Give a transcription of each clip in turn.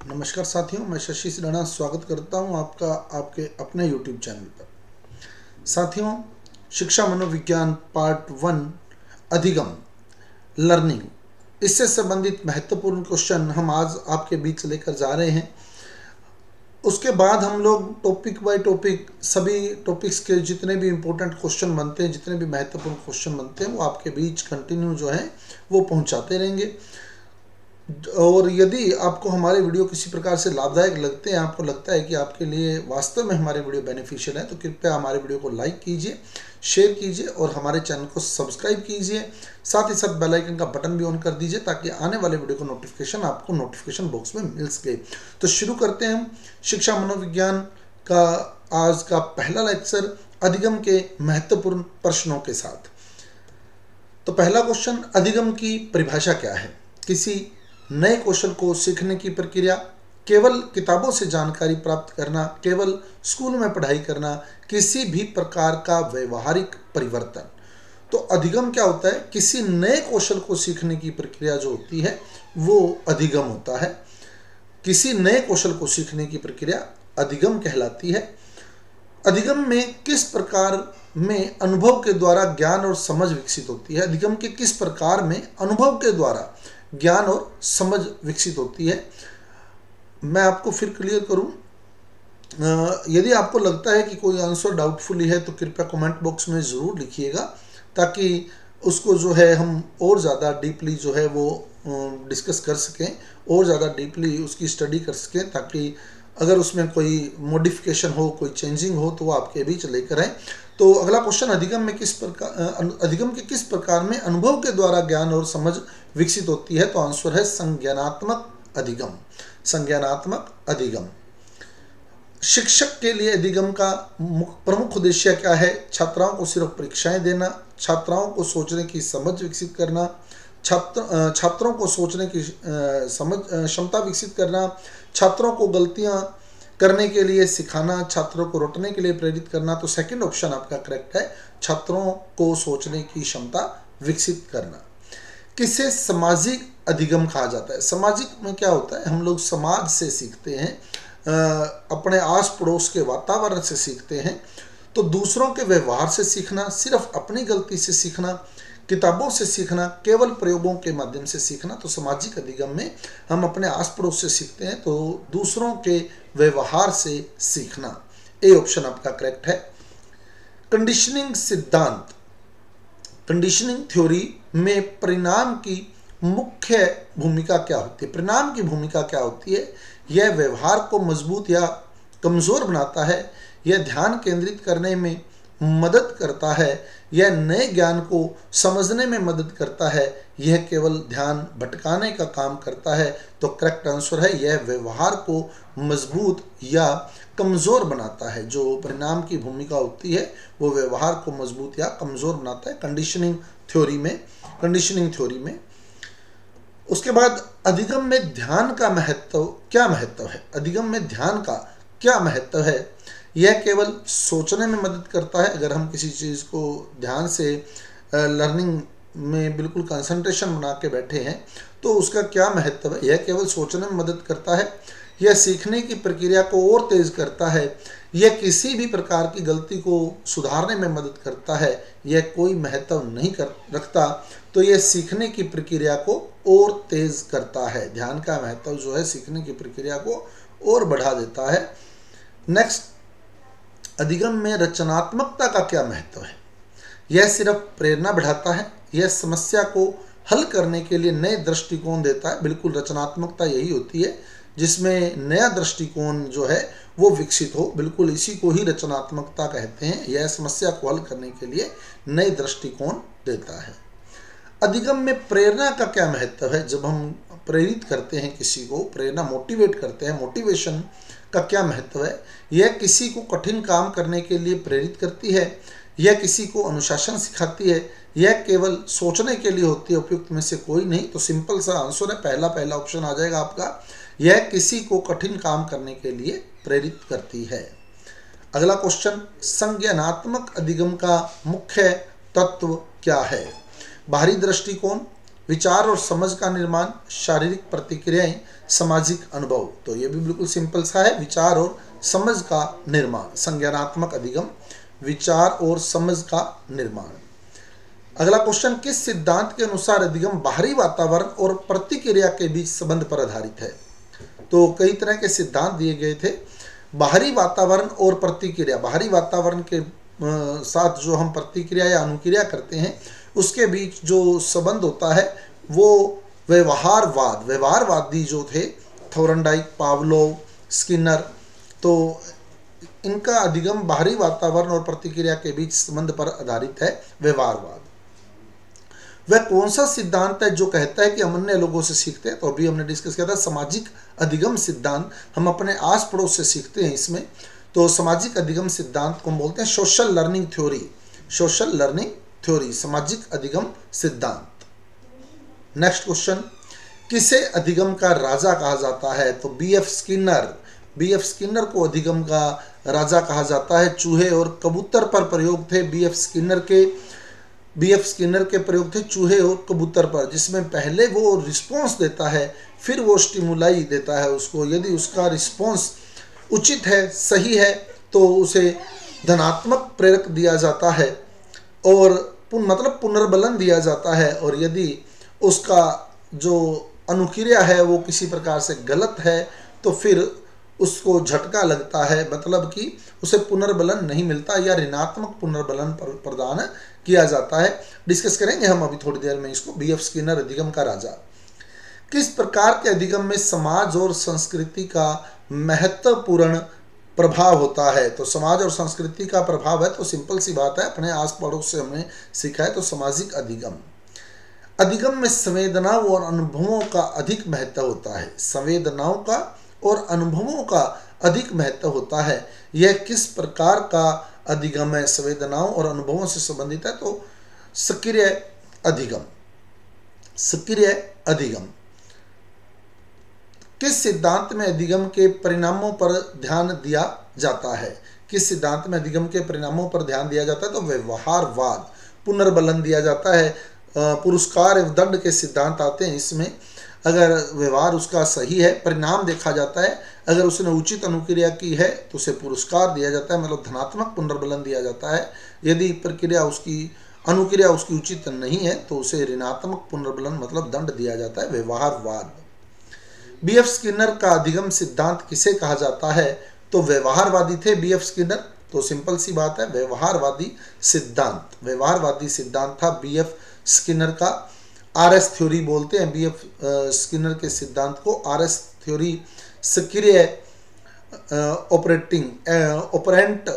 नमस्कार साथियों, मैं शशि सिराना स्वागत करता हूं आपका आपके अपने YouTube चैनल पर। साथियों, शिक्षा मनोविज्ञान पार्ट 1 अधिगम लर्निंग, इससे संबंधित महत्वपूर्ण क्वेश्चन हम आज आपके बीच लेकर जा रहे हैं। उसके बाद हम लोग टॉपिक बाय टॉपिक सभी टॉपिक्स के जितने भी इम्पोर्टेंट क्वेश्चन बनते हैं, जितने भी महत्वपूर्ण क्वेश्चन बनते हैं, वो आपके बीच कंटिन्यू जो है वो पहुंचाते रहेंगे। और यदि आपको हमारे वीडियो किसी प्रकार से लाभदायक लगते हैं, आपको लगता है कि आपके लिए वास्तव में हमारे वीडियो बेनिफिशियल है, तो कृपया हमारे वीडियो को लाइक कीजिए, शेयर कीजिए और हमारे चैनल को सब्सक्राइब कीजिए। साथ ही साथ बेल आइकन का बटन भी ऑन कर दीजिए ताकि आने वाले वीडियो का नोटिफिकेशन आपको नोटिफिकेशन बॉक्स में मिल सके। तो शुरू करते हैं हम शिक्षा मनोविज्ञान का आज का पहला लेक्चर अधिगम के महत्वपूर्ण प्रश्नों के साथ। तो पहला क्वेश्चन, अधिगम की परिभाषा क्या है? किसी नए कौशल को सीखने की प्रक्रिया, केवल किताबों से जानकारी प्राप्त करना, केवल स्कूल में पढ़ाई करना, किसी भी प्रकार का व्यवहारिक परिवर्तन। तो अधिगम क्या होता है? किसी नए कौशल को सीखने की प्रक्रिया जो होती है वो अधिगम होता है। किसी नए कौशल को सीखने की प्रक्रिया अधिगम कहलाती है। अधिगम में किस प्रकार में अनुभव के द्वारा ज्ञान और समझ विकसित होती है? अधिगम के किस प्रकार में अनुभव के द्वारा ज्ञान और समझ विकसित होती है? मैं आपको फिर क्लियर करूं, यदि आपको लगता है कि कोई आंसर डाउटफुली है तो कृपया कमेंट बॉक्स में ज़रूर लिखिएगा ताकि उसको जो है हम और ज़्यादा डीपली जो है वो डिस्कस कर सकें, और ज़्यादा डीपली उसकी स्टडी कर सकें, ताकि अगर उसमें कोई मॉडिफिकेशन हो, कोई चेंजिंग हो तो वो आपके बीच लेकर आए। तो अगला क्वेश्चन, अधिगम के किस प्रकार में अनुभव के द्वारा ज्ञान और समझ विकसित होती है? तो आंसर है संज्ञानात्मक अधिगम। संज्ञानात्मक अधिगम। शिक्षक के लिए अधिगम का प्रमुख उद्देश्य क्या है? छात्राओं को सिर्फ परीक्षाएं देना, छात्राओं को सोचने की समझ विकसित करना, छात्रों को सोचने की समझ क्षमता विकसित करना, छात्रों को गलतियां करने के लिए सिखाना, छात्रों को रटने के लिए प्रेरित करना। तो सेकंड ऑप्शन आपका करेक्ट है, छात्रों को सोचने की क्षमता विकसित करना। किसे सामाजिक अधिगम कहा जाता है? सामाजिक में क्या होता है? हम लोग समाज से सीखते हैं, अपने आस पड़ोस के वातावरण से सीखते हैं। तो दूसरों के व्यवहार से सीखना, सिर्फ अपनी गलती से सीखना, किताबों से सीखना, केवल प्रयोगों के माध्यम से सीखना। तो सामाजिक अधिगम में हम अपने आस पड़ोस से सीखते हैं, तो दूसरों के व्यवहार से सीखना। ए ऑप्शन आपका करेक्ट है। कंडीशनिंग सिद्धांत, कंडीशनिंग थ्योरी में परिणाम की मुख्य भूमिका क्या होती है? परिणाम की भूमिका क्या होती है? यह व्यवहार को मजबूत या कमजोर बनाता है, यह ध्यान केंद्रित करने में मदद करता है, यह नए ज्ञान को समझने में मदद करता है, यह केवल ध्यान भटकाने का काम करता है। तो करेक्ट आंसर है, यह व्यवहार को मजबूत या कमज़ोर बनाता है। जो परिणाम की भूमिका होती है वो व्यवहार को मजबूत या कमज़ोर बनाता है कंडीशनिंग थ्योरी में। उसके बाद अधिगम में ध्यान का महत्व, क्या महत्व है? अधिगम में ध्यान का क्या महत्व है? यह केवल सोचने में मदद करता है। अगर हम किसी चीज़ को ध्यान से लर्निंग में बिल्कुल कंसंट्रेशन बना के बैठे हैं तो उसका क्या महत्व है? यह केवल सोचने में मदद करता है, यह सीखने की प्रक्रिया को और तेज करता है, यह किसी भी प्रकार की गलती को सुधारने में मदद करता है, यह कोई महत्व नहीं रखता, तो यह सीखने की प्रक्रिया को और तेज करता है। ध्यान का महत्व जो है सीखने की प्रक्रिया को और बढ़ा देता है। नेक्स्ट, अधिगम में रचनात्मकता का क्या महत्व है? यह सिर्फ प्रेरणा बढ़ाता है, यह समस्या को हल करने के लिए नए दृष्टिकोण देता है। बिल्कुल, रचनात्मकता यही होती है जिसमें नया दृष्टिकोण जो है वो विकसित हो। बिल्कुल इसी को ही रचनात्मकता कहते हैं। यह समस्या को हल करने के लिए नए दृष्टिकोण देता है। अधिगम में प्रेरणा का क्या महत्व है? जब हम प्रेरित करते हैं किसी को, प्रेरणा मोटिवेट करते हैं, मोटिवेशन का क्या महत्व है? यह किसी को कठिन काम करने के लिए प्रेरित करती है, यह किसी को अनुशासन सिखाती है, यह केवल सोचने के लिए होती है। उपयुक्त में से कोई नहीं। तो सिंपल सा आंसर है, पहला ऑप्शन आ जाएगा आपका, यह किसी को कठिन काम करने के लिए प्रेरित करती है। अगला क्वेश्चन, संज्ञानात्मक अधिगम का मुख्य तत्व क्या है? बाहरी दृष्टिकोण, विचार और समझ का निर्माण, शारीरिक प्रतिक्रियाएं, सामाजिक अनुभव। तो ये भी बिल्कुल सिंपल सा है, विचार और समझ का निर्माण, संज्ञानात्मक अधिगम, विचार और समझ का निर्माण। अगला क्वेश्चन, किस सिद्धांत के अनुसार अधिगम बाहरी वातावरण और प्रतिक्रिया के बीच संबंध पर आधारित है? तो कई तरह के सिद्धांत दिए गए थे। बाहरी वातावरण और प्रतिक्रिया, बाहरी वातावरण के साथ जो हम प्रतिक्रिया या अनुक्रिया करते हैं उसके बीच जो संबंध होता है वो व्यवहारवाद, व्यवहारवादी जो थे थोरनडाइक, पावलोव, स्किनर, तो इनका अधिगम बाहरी वातावरण और प्रतिक्रिया के बीच संबंध पर आधारित है, व्यवहारवाद। वह कौन सा सिद्धांत है जो कहता है कि हम अन्य लोगों से सीखते हैं? तो अभी हमने डिस्कस किया था सामाजिक अधिगम सिद्धांत, हम अपने आस पड़ोस से सीखते हैं इसमें। तो सामाजिक अधिगम सिद्धांत को हम बोलते हैं social learning theory, social learning theory, सामाजिक अधिगम सिद्धांत। नेक्स्ट क्वेश्चन, किसे अधिगम का राजा कहा जाता है? तो बीएफ स्किनर, बीएफ स्किनर को अधिगम का राजा कहा जाता है। चूहे और कबूतर पर प्रयोग थे बीएफ स्किनर के प्रयोग थे चूहे और कबूतर पर, जिसमें पहले वो रिस्पॉन्स देता है, फिर वो स्टिमुलाई देता है उसको। यदि उसका रिस्पॉन्स उचित है, सही है, तो उसे धनात्मक प्रेरक दिया जाता है और मतलब पुनर्बलन दिया जाता है। और यदि उसका जो अनुक्रिया है वो किसी प्रकार से गलत है तो फिर उसको झटका लगता है, मतलब कि उसे पुनर्बलन नहीं मिलता या ऋणात्मक पुनर्बलन प्रदान किया जाता है। डिस्कस करेंगे हम अभी थोड़ी देर में इसको। बीएफ स्किनर अधिगम का राजा। किस प्रकार के अधिगम में समाज और संस्कृति का महत्वपूर्ण प्रभाव होता है? तो समाज और संस्कृति का प्रभाव है तो सिंपल सी बात है, अपने आस पड़ोस से हमने सीखा है, तो सामाजिक अधिगम। अधिगम में संवेदनाओं और अनुभवों का अधिक महत्व होता है, संवेदनाओं का और अनुभवों का अधिक महत्व होता है। यह किस प्रकार का अधिगम है? संवेदनाओं और अनुभवों से संबंधित है, तो सक्रिय अधिगम, सक्रिय अधिगम। किस सिद्धांत में अधिगम के परिणामों पर ध्यान दिया जाता है? किस सिद्धांत में अधिगम के परिणामों पर ध्यान दिया जाता है? तो व्यवहारवाद, पुनर्बलन दिया जाता है। पुरस्कार एवं दंड के सिद्धांत आते हैं इसमें। अगर व्यवहार उसका सही है, परिणाम देखा जाता है, अगर उसने उचित अनुक्रिया की है तो उसे पुरस्कार दिया जाता है, मतलब धनात्मक पुनर्बलन दिया जाता है। यदि प्रक्रिया उसकी अनुक्रिया उसकी उचित नहीं है तो उसे ऋणात्मक पुनर्बलन मतलब दंड दिया जाता है, व्यवहारवाद। बीएफ स्किनर का अधिगम सिद्धांत किसे कहा जाता है? तो व्यवहारवादी थे बीएफ स्किनर, तो सिंपल सी बात है, व्यवहारवादी सिद्धांत, व्यवहारवादी सिद्धांत था बीएफ स्किनर का। आरएस थ्योरी बोलते हैं बीएफ स्किनर के सिद्धांत को। आरएस थ्योरी सक्रिय operant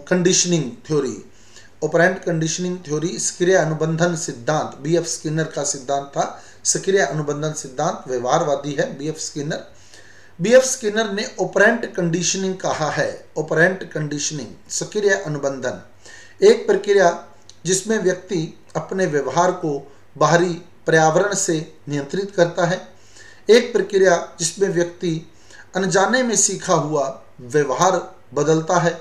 conditioning theory, operant conditioning theory, सक्रिय अनुबंधन सिद्धांत बीएफ स्किनर का सिद्धांत था। सक्रिय अनुबंधन सिद्धांत व्यवहारवादी है बीएफ स्किनर। बीएफ स्किनर ने ऑपरेंट कंडीशनिंग कहा है। ऑपरेंट कंडीशनिंग, सक्रिय अनुबंधन, एक प्रक्रिया जिसमें व्यक्ति अपने व्यवहार को बाहरी पर्यावरण से नियंत्रित करता है। एक प्रक्रिया जिसमें व्यक्ति अनजाने में सीखा हुआ व्यवहार बदलता है।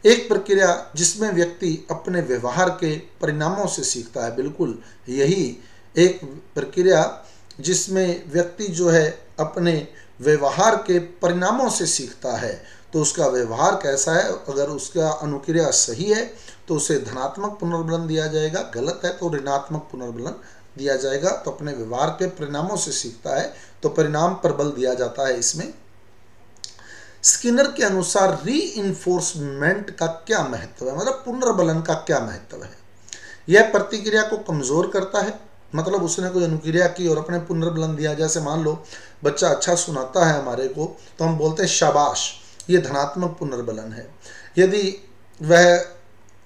एक प्रक्रिया जिसमें व्यक्ति अपने व्यवहार के परिणामों से सीखता है। बिल्कुल यही एक प्रक्रिया जिसमें व्यक्ति जो है अपने व्यवहार के परिणामों से सीखता है। तो उसका व्यवहार कैसा है, अगर उसका अनुक्रिया सही है तो उसे धनात्मक पुनर्बलन दिया जाएगा, गलत है तो ऋणात्मक पुनर्बलन दिया जाएगा। तो अपने व्यवहार के परिणामों से सीखता है तो परिणाम पर बल दिया जाता है इसमें। स्किनर के अनुसार रीइंफोर्समेंट का क्या महत्व है, मतलब पुनर्बलन का क्या महत्व है? यह प्रतिक्रिया को कमजोर करता है, मतलब उसने कोई अनुक्रिया की और अपने पुनर्बलन दिया। जैसे मान लो बच्चा अच्छा सुनाता है हमारे को तो हम बोलते हैं शाबाश, ये धनात्मक पुनर्बलन है। यदि वह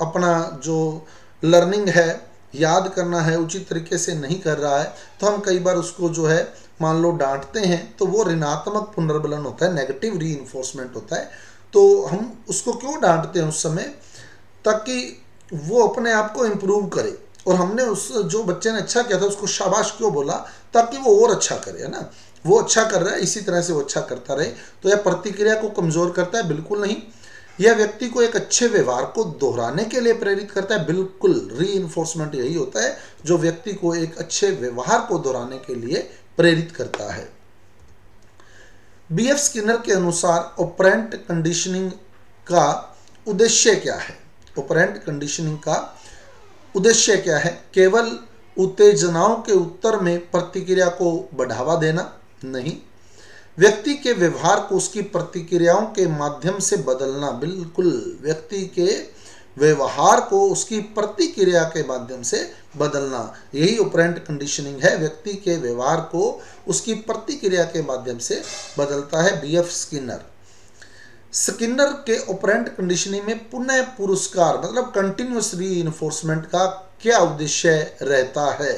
अपना जो लर्निंग है, याद करना है, उचित तरीके से नहीं कर रहा है तो हम कई बार उसको जो है मान लो डांटते हैं तो वो ऋणात्मक पुनर्बलन होता है, नेगेटिव रीइंफोर्समेंट होता है। तो हम उसको क्यों डांटते हैं उस समय? ताकि वो अपने आप को इम्प्रूव करे। और हमने उस जो बच्चे ने अच्छा किया था उसको शाबाश क्यों बोला? ताकि वो और अच्छा करे, है ना। वो अच्छा कर रहा है, इसी तरह से वो अच्छा करता रहे। तो यह प्रतिक्रिया को कमज़ोर करता है? बिल्कुल नहीं। यह व्यक्ति को एक अच्छे व्यवहार को दोहराने के लिए प्रेरित करता है। बिल्कुल, रीइंफोर्समेंट यही होता है जो व्यक्ति को एक अच्छे व्यवहार को दोहराने के लिए प्रेरित करता है। बीएफ स्किनर के अनुसार ऑपरेंट कंडीशनिंग का उद्देश्य क्या है? ऑपरेंट कंडीशनिंग का उद्देश्य क्या है? केवल उत्तेजनाओं के उत्तर में प्रतिक्रिया को बढ़ावा देना नहीं, व्यक्ति के व्यवहार को उसकी प्रतिक्रियाओं के माध्यम से बदलना। बिल्कुल, व्यक्ति के व्यवहार को उसकी प्रतिक्रिया के माध्यम से बदलना, यही ऑपरेंट कंडीशनिंग है। व्यक्ति के व्यवहार को उसकी प्रतिक्रिया के माध्यम से बदलता है। बीएफ स्किनर के ऑपरेंट कंडीशनिंग में पुनः पुरस्कार मतलब कंटिन्यूअस रीइंफोर्समेंट का क्या उद्देश्य रहता है?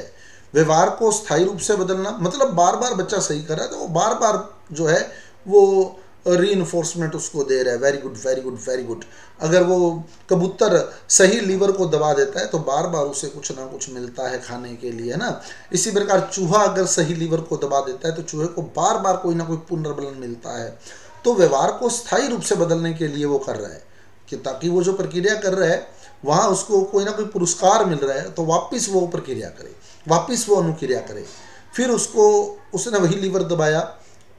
व्यवहार को स्थायी रूप से बदलना, मतलब बार बार बच्चा सही कर रहा है तो वो बार बार जो है वो रीइंफोर्समेंट उसको दे रहा है, very good very good very good. अगर वो कबूतर सही लीवर को दबा देता है तो बार बार उसे कुछ ना कुछ मिलता है खाने के लिए, है ना। इसी प्रकार चूहा अगर सही लीवर को दबा देता है तो चूहे को बार बार कोई ना कोई पुनर्बलन मिलता है। तो व्यवहार को स्थायी रूप से बदलने के लिए वो कर रहा है कि ताकि वो जो प्रक्रिया कर रहा है वहाँ उसको कोई ना कोई पुरस्कार मिल रहा है तो वापस वो प्रक्रिया करे, वापस वो अनुक्रिया करे। फिर उसने वही लीवर दबाया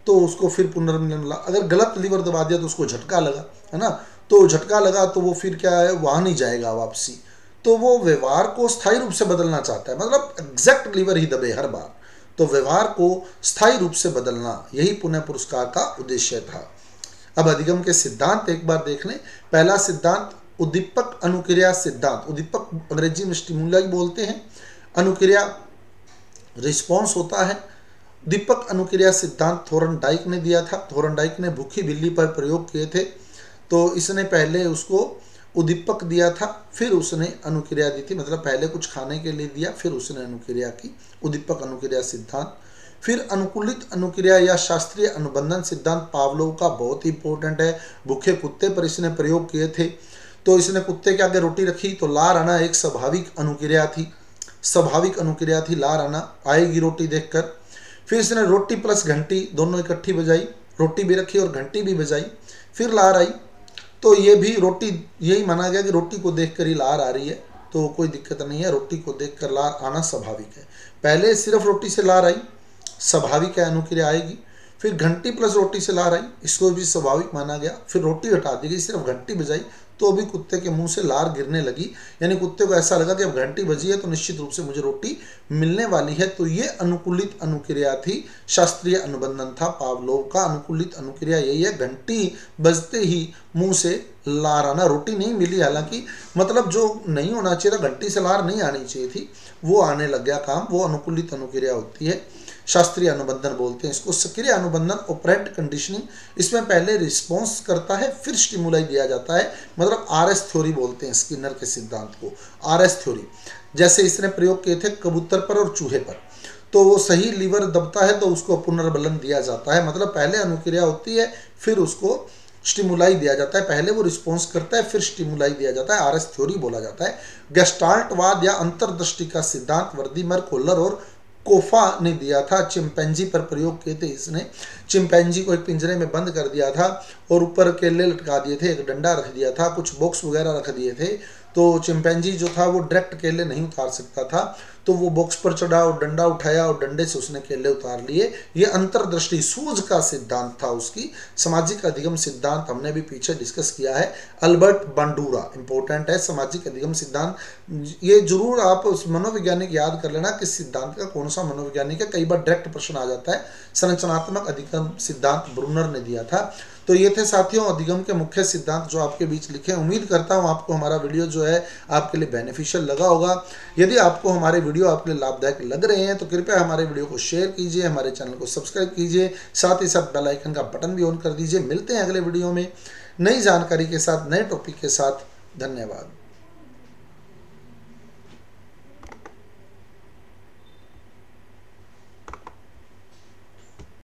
तो उसको फिर पुनर्मिलन मिला। अगर गलत लीवर दबा दिया तो उसको झटका लगा, है ना। तो झटका लगा तो वो फिर क्या है, वहाँ नहीं जाएगा वापसी। तो वो व्यवहार को स्थायी रूप से बदलना चाहता है, मतलब एग्जैक्ट लीवर ही दबे हर बार। तो व्यवहार को स्थायी रूप से बदलना, यही पुनः पुरस्कार का उद्देश्य था। अब अधिगम के सिद्धांत एक बार देख लें। पहला सिद्धांत उद्दीपक अनुक्रिया सिद्धांत। उद्दीपक अंग्रेजी में स्टिमुलाई बोलते हैं, अनुक्रिया रिस्पॉन्स होता है। उद्दीपक अनुक्रिया सिद्धांत थोर्नडाइक ने दिया था। थोर्नडाइक ने भूखी बिल्ली पर प्रयोग किए थे। तो इसने पहले उसको उद्दीपक दिया था, फिर उसने अनुक्रिया दी थी, मतलब पहले कुछ खाने के लिए दिया फिर उसने अनुक्रिया की। उद्दीपक अनुक्रिया सिद्धांत। फिर अनुकूलित अनुक्रिया या शास्त्रीय अनुबंधन सिद्धांत पावलोव का बहुत ही इंपॉर्टेंट है। भूखे कुत्ते पर इसने प्रयोग किए थे। तो इसने कुत्ते के आगे रोटी रखी तो लार आना एक स्वाभाविक अनुक्रिया थी, स्वाभाविक अनुक्रिया थी, लार आना आएगी रोटी देखकर। फिर इसने रोटी प्लस घंटी दोनों इकट्ठी बजाई, रोटी भी रखी और घंटी भी बजाई, फिर लार आई। तो ये भी रोटी, यही माना गया कि रोटी को देखकर ही लार आ रही है, तो कोई दिक्कत नहीं है, रोटी को देखकर लार आना स्वाभाविक है। पहले सिर्फ रोटी से लार आई, स्वाभाविक है, अनुक्रिया आएगी। फिर घंटी प्लस रोटी से लार आई, इसको भी स्वाभाविक माना गया। फिर रोटी हटा दी गई, सिर्फ घंटी बजाई तो भी कुत्ते के मुंह से लार गिरने लगी, यानी कुत्ते को ऐसा लगा कि अब घंटी बजी है तो निश्चित रूप से मुझे रोटी मिलने वाली है। तो ये अनुकूलित अनुक्रिया थी, शास्त्रीय अनुबंधन था पावलोव का। अनुकूलित अनुक्रिया यही है, घंटी बजते ही मुंह से लार आना। रोटी नहीं मिली हालांकि, मतलब जो नहीं होना चाहिए था, घंटी से लार नहीं आनी चाहिए थी, वो आने लग गया काम, वो अनुकूलित अनुक्रिया होती है। शास्त्रीय अनुबंधन बोलते हैं इसको। सक्रिय अनुबंधन ऑपरेंट कंडीशनिंग, इसमें पहले रिस्पॉन्स करता है फिर स्टिमुलाई दिया जाता है, मतलब आरएस थ्योरी बोलते हैं स्किनर के सिद्धांत को, आरएस थ्योरी। जैसे इसने प्रयोग किए थे कबूतर पर और चूहे पर। तो वो सही लीवर दबता है तो उसको पुनर्बलन दिया जाता है, मतलब पहले अनुक्रिया होती है फिर उसको स्टिमुलाई दिया जाता है, पहले वो रिस्पॉन्स करता है फिर स्टिमुलाई दिया जाता है, आरएस थ्योरी बोला जाता है। गेस्टाल्टवाद या अंतर्दृष्टि का सिद्धांत वर्दीमर, कोल्लर और कोफा ने दिया था। चिंपैंजी पर प्रयोग किए थे इसने। चिंपैंजी को एक पिंजरे में बंद कर दिया था और ऊपर केले लटका दिए थे, एक डंडा रख दिया था, कुछ बॉक्स वगैरह रख दिए थे। तो चिंपैंजी जो था वो डायरेक्ट केले नहीं उतार सकता था, तो वो बॉक्स पर चढ़ा और डंडा उठाया और डंडे से उसने केले उतार लिए। ये अंतर्दृष्टि सूझ का सिद्धांत था उसकी। सामाजिक अधिगम सिद्धांत हमने भी पीछे डिस्कस किया है, अल्बर्ट बांडूरा, इंपॉर्टेंट है सामाजिक अधिगम सिद्धांत। ये जरूर आप उस मनोवैज्ञानिक याद कर लेना किस सिद्धांत का कौन सा मनोवैज्ञानिक है, कई बार डायरेक्ट प्रश्न आ जाता है। संरचनात्मक अधिगम सिद्धांत ब्रूनर ने दिया था। तो ये थे साथियों अधिगम के मुख्य सिद्धांत जो आपके बीच लिखे। उम्मीद करता हूँ आपको हमारा वीडियो जो है आपके लिए बेनिफिशियल लगा होगा। यदि आपको हमारे वीडियो आपके लिए लाभदायक लग रहे हैं तो कृपया हमारे वीडियो को शेयर कीजिए, हमारे चैनल को सब्सक्राइब कीजिए, साथ ही साथ बेल आइकन का बटन भी ऑन कर दीजिए। मिलते हैं अगले वीडियो में नई जानकारी के साथ, नए टॉपिक के साथ। धन्यवाद।